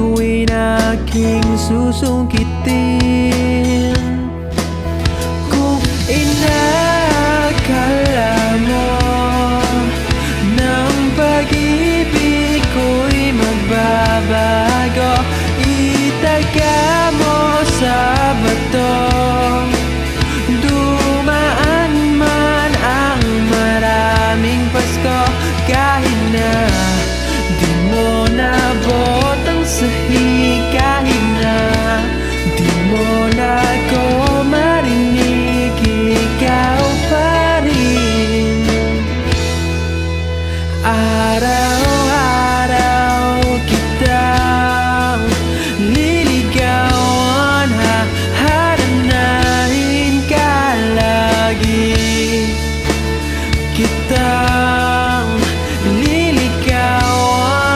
tuwing aking susungkitin. Kung inakala mo ng pag-ibig ko'y magbabago, itaga mo sa bato. Dumaan man ang maraming Pasko, kahit na di mo nabot ang sahig.